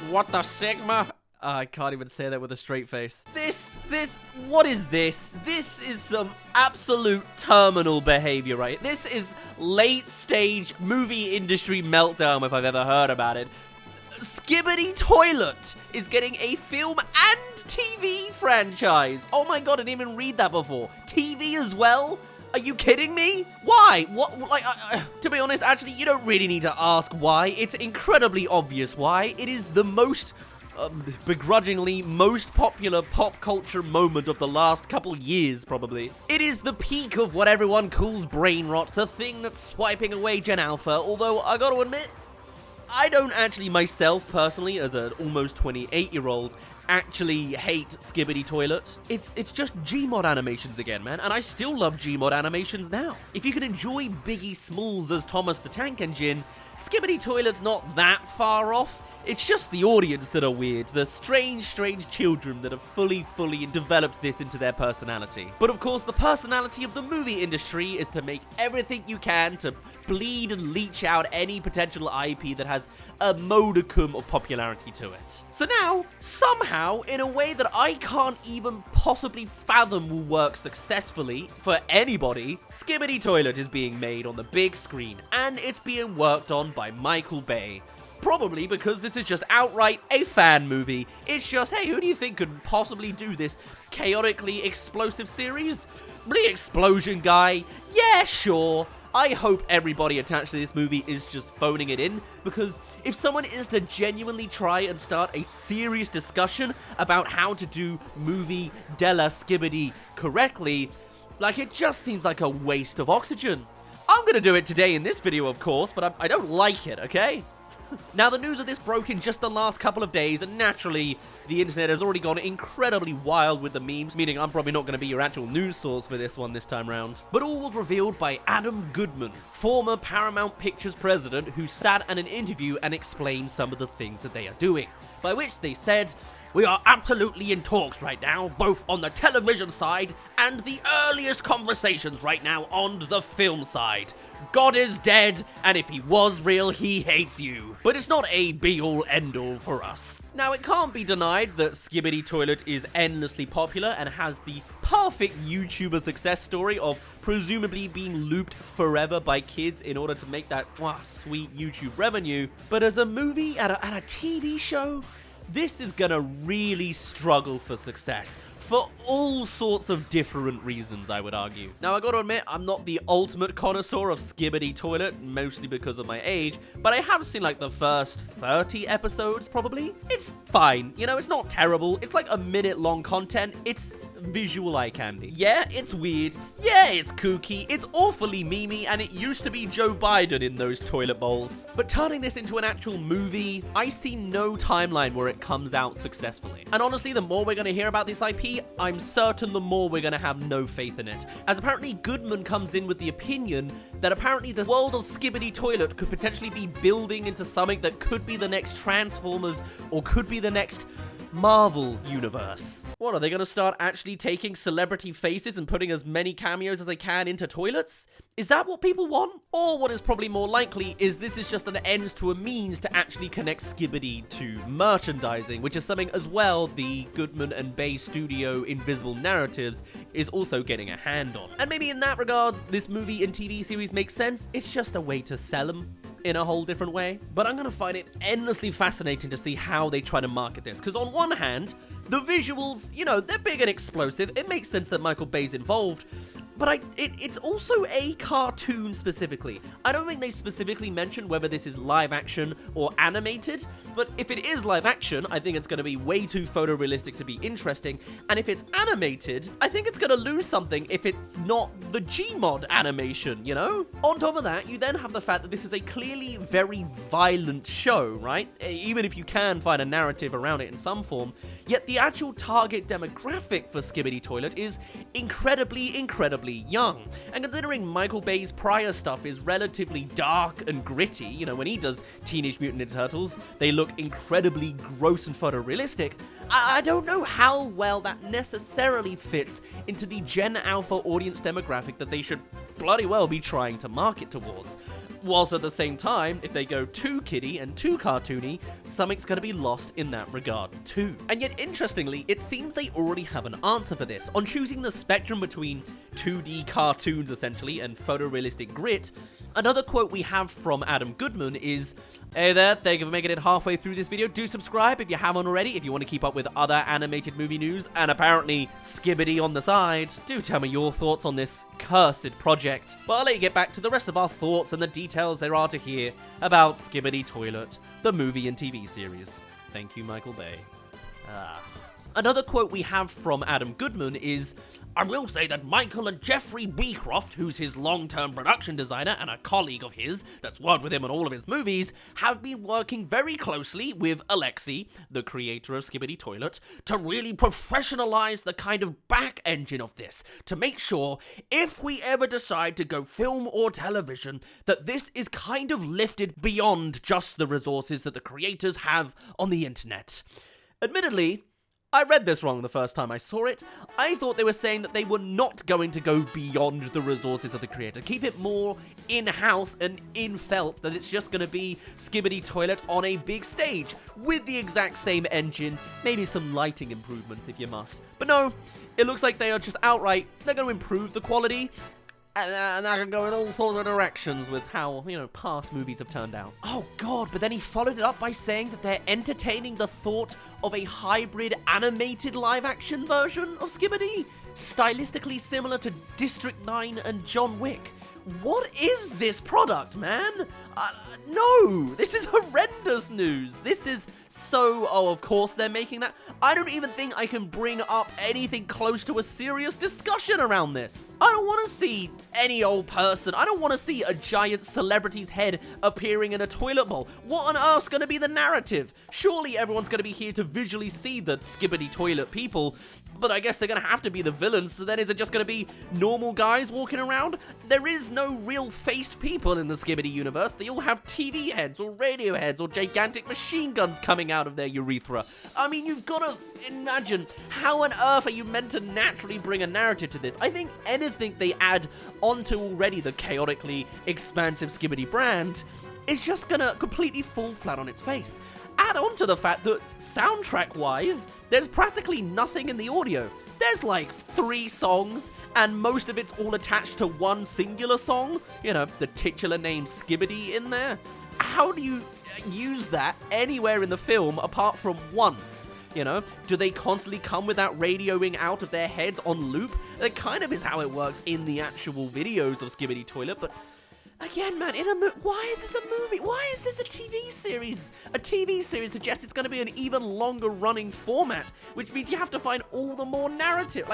What the Sigma? I can't even say that with a straight face. What is this? This is some absolute terminal behavior, right? This is late stage movie industry meltdown if I've ever heard about it. Skibidi Toilet is getting a film and TV franchise. Oh my god, I didn't even read that before. TV as well? Are you kidding me? Why? What? Like, to be honest, actually, you don't really need to ask why. It's incredibly obvious why. It is the most, begrudgingly, most popular pop culture moment of the last couple years, probably. It is the peak of what everyone calls brain rot, the thing that's swiping away Gen Alpha, although I gotta admit, I don't actually myself, personally, as an almost 28-year-old, actually hate Skibidi Toilet. It's just Gmod animations again, man, and I still love Gmod animations now. If you can enjoy Biggie Smalls as Thomas the Tank Engine, Skibidi Toilet's not that far off. It's just the audience that are weird, the strange children that have fully developed this into their personality. But of course, the personality of the movie industry is to make everything you can to bleed and leech out any potential IP that has a modicum of popularity to it. So now, somehow, in a way that I can't even possibly fathom will work successfully for anybody, Skibidi Toilet is being made on the big screen, and it's being worked on by Michael Bay. Probably because this is just outright a fan movie. It's just, hey, who do you think could possibly do this chaotically explosive series? The explosion guy? Yeah, sure. I hope everybody attached to this movie is just phoning it in, because if someone is to genuinely try and start a serious discussion about how to do movie Della Skibidi correctly, like, it just seems like a waste of oxygen. I'm gonna do it today in this video, of course, but I don't like it, okay? Now, the news of this broke in just the last couple of days, and naturally, the internet has already gone incredibly wild with the memes, meaning I'm probably not going to be your actual news source for this one this time round. But all was revealed by Adam Goodman, former Paramount Pictures president, who sat at an interview and explained some of the things that they are doing. By which they said, "We are absolutely in talks right now, both on the television side and the earliest conversations right now on the film side. God is dead, and if he was real, he hates you. But it's not a be-all, end-all for us." Now, it can't be denied that Skibidi Toilet is endlessly popular and has the perfect YouTuber success story of presumably being looped forever by kids in order to make that sweet YouTube revenue. But as a movie and a TV show, this is gonna really struggle for success. For all sorts of different reasons, I would argue. Now, I gotta admit, I'm not the ultimate connoisseur of Skibidi Toilet, mostly because of my age, but I have seen like the first 30 episodes, probably. It's fine, you know, it's not terrible. It's like a minute-long content. It's visual eye candy. Yeah, it's weird. Yeah, it's kooky. It's awfully memey, and it used to be Joe Biden in those toilet bowls. But turning this into an actual movie, I see no timeline where it comes out successfully. And honestly, the more we're gonna hear about this IP, I'm certain the more we're gonna have no faith in it. As apparently Goodman comes in with the opinion that apparently the world of Skibidi Toilet could potentially be building into something that could be the next Transformers or could be the next Marvel universe. What, are they gonna start actually taking celebrity faces and putting as many cameos as they can into toilets? Is that what people want? Or what is probably more likely is this is just an ends to a means to actually connect Skibidi to merchandising, which is something as well the Goodman and Bay Studio Invisible Narratives is also getting a hand on. And maybe in that regards, this movie and TV series makes sense. It's just a way to sell them in a whole different way. But I'm gonna find it endlessly fascinating to see how they try to market this, because on one hand, the visuals, you know, they're big and explosive. It makes sense that Michael Bay's involved, but it's also a cartoon specifically. I don't think they specifically mention whether this is live action or animated, but if it is live action, I think it's going to be way too photorealistic to be interesting, and if it's animated, I think it's going to lose something if it's not the Gmod animation, you know? On top of that, you then have the fact that this is a clearly very violent show, right? Even if you can find a narrative around it in some form, yet the actual target demographic for Skibidi Toilet is incredibly young. And considering Michael Bay's prior stuff is relatively dark and gritty, you know, when he does Teenage Mutant Ninja Turtles, they look incredibly gross and photorealistic. I don't know how well that necessarily fits into the Gen Alpha audience demographic that they should bloody well be trying to market towards. whilst at the same time, if they go too kiddie and too cartoony, something's going to be lost in that regard too. And yet, interestingly, it seems they already have an answer for this. On choosing the spectrum between 2D cartoons, essentially, and photorealistic grit, another quote we have from Adam Goodman is, "Hey there, thank you for making it halfway through this video. Do subscribe if you haven't already, if you want to keep up with other animated movie news, and apparently Skibidi on the side. Do tell me your thoughts on this cursed project." But I'll let you get back to the rest of our thoughts and the details there are to hear about Skibidi Toilet, the movie and TV series. Thank you, Michael Bay. Another quote we have from Adam Goodman is, "I will say that Michael and Jeffrey Beecroft, who's his long-term production designer and a colleague of his that's worked with him on all of his movies, have been working very closely with Alexi, the creator of Skibidi Toilet, to really professionalize the kind of back engine of this, to make sure if we ever decide to go film or television, that this is kind of lifted beyond just the resources that the creators have on the internet." Admittedly, I read this wrong the first time I saw it. I thought they were saying that they were not going to go beyond the resources of the creator. Keep it more in-house and in-felt, that it's just going to be Skibidi Toilet on a big stage with the exact same engine, maybe some lighting improvements if you must. But no, it looks like they are just outright, they're going to improve the quality. And I can go in all sorts of directions with how, past movies have turned out. Oh god, but then he followed it up by saying that they're entertaining the thought of a hybrid animated live-action version of Skibidi, stylistically similar to District 9 and John Wick. What is this product, man? No, this is horrendous news. This is so, of course they're making that. I don't even think I can bring up anything close to a serious discussion around this. I don't want to see any old person. I don't want to see a giant celebrity's head appearing in a toilet bowl. What on earth's going to be the narrative? Surely everyone's going to be here to visually see the Skibidi Toilet people, but I guess they're going to have to be the villains, so then is it just going to be normal guys walking around? There is no real faced people in the Skibidi universe. They all have TV heads or radio heads or gigantic machine guns coming out of their urethra. I mean, you've got to imagine, how on earth are you meant to naturally bring a narrative to this? I think anything they add onto already the chaotically expansive Skibidi brand is just going to completely fall flat on its face. Add on to the fact that soundtrack-wise, there's practically nothing in the audio. There's like 3 songs, and most of it's all attached to one singular song. The titular name Skibidi in there. How do you use that anywhere in the film apart from once? Do they constantly come with that radioing out of their heads on loop? That kind of is how it works in the actual videos of Skibidi Toilet, but again, man, why is this a movie? Why is this a TV series? A TV series suggests it's going to be an even longer running format, which means you have to find all the more narrative.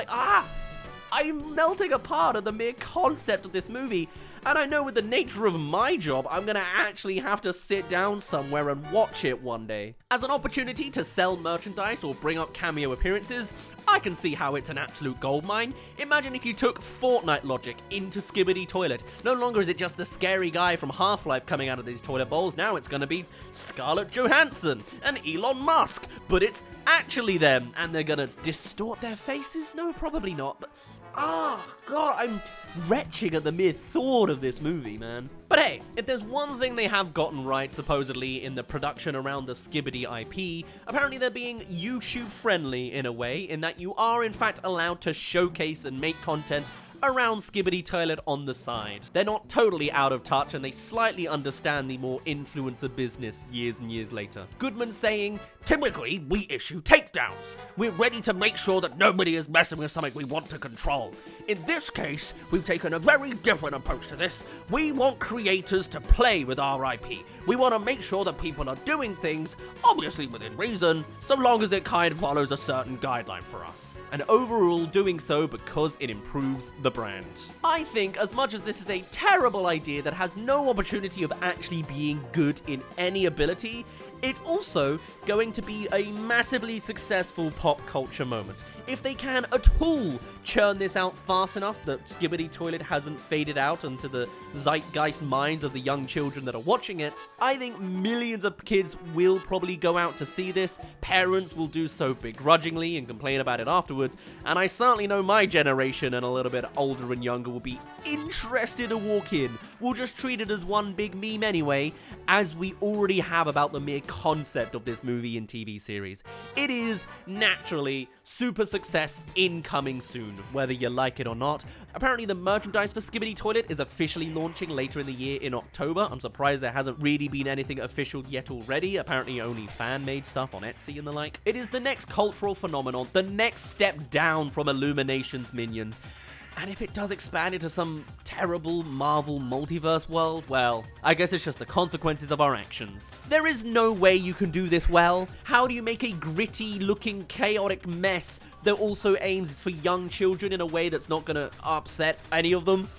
I'm melting apart at the mere concept of this movie, and I know with the nature of my job, I'm going to actually have to sit down somewhere and watch it one day. As an opportunity to sell merchandise or bring up cameo appearances, I can see how it's an absolute goldmine. Imagine if you took Fortnite logic into Skibidi Toilet. No longer is it just the scary guy from Half-Life coming out of these toilet bowls. Now it's going to be Scarlett Johansson and Elon Musk. But it's actually them, and they're going to distort their faces? No, probably not. But god, I'm retching at the mere thought of this movie, man. But hey, if there's one thing they have gotten right, supposedly, in the production around the Skibidi IP, apparently they're being YouTube-friendly in a way, in that you are in fact allowed to showcase and make content around Skibidi Toilet on the side. They're not totally out of touch, and they slightly understand the more influencer business years and years later. Goodman saying, "Typically, we issue takedowns. We're ready to make sure that nobody is messing with something we want to control. In this case, we've taken a very different approach to this. We want creators to play with our IP. We want to make sure that people are doing things, obviously within reason, so long as it kind of follows a certain guideline for us. And overall doing so because it improves the brand." I think, as much as this is a terrible idea that has no opportunity of actually being good in any ability, it's also going to be a massively successful pop culture moment. If they can at all churn this out fast enough that Skibidi Toilet hasn't faded out into the zeitgeist minds of the young children that are watching it, I think millions of kids will probably go out to see this. Parents will do so begrudgingly and complain about it afterwards, and I certainly know my generation and a little bit older and younger will be interested to walk in we'll just treat it as one big meme anyway, as we already have about the mere concept of this movie and TV series. It is naturally super success incoming soon, whether you like it or not. Apparently the merchandise for Skibidi Toilet is officially launching later in the year in October. I'm surprised there hasn't really been anything official yet already. Apparently only fan-made stuff on Etsy and the like. It is the next cultural phenomenon, the next step down from Illumination's Minions. And if it does expand into some terrible Marvel multiverse world, well, I guess it's just the consequences of our actions. There is no way you can do this well. How do you make a gritty looking chaotic mess that also aims for young children in a way that's not gonna upset any of them?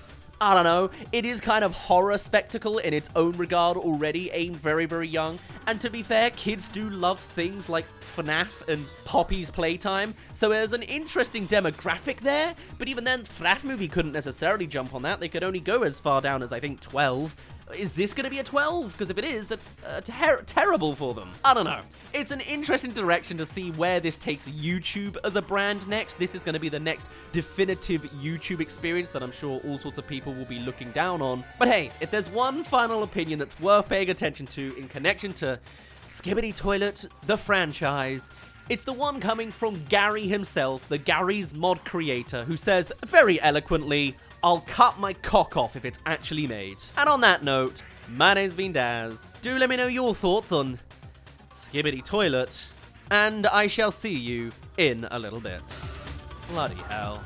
I don't know, it is kind of horror spectacle in its own regard already, aimed very, very young. And to be fair, kids do love things like FNAF and Poppy's Playtime, so there's an interesting demographic there, but even then, FNAF movie couldn't necessarily jump on that. They could only go as far down as, I think, 12. Is this going to be a 12? Because if it is, that's terrible for them. I don't know. It's an interesting direction to see where this takes YouTube as a brand next. This is going to be the next definitive YouTube experience that I'm sure all sorts of people will be looking down on. But hey, if there's one final opinion that's worth paying attention to in connection to Skibidi Toilet, the franchise, it's the one coming from Gary himself, the Gary's Mod creator, who says very eloquently, "I'll cut my cock off if it's actually made." And on that note, my name's been Daz. Do let me know your thoughts on Skibidi Toilet, and I shall see you in a little bit. Bloody hell.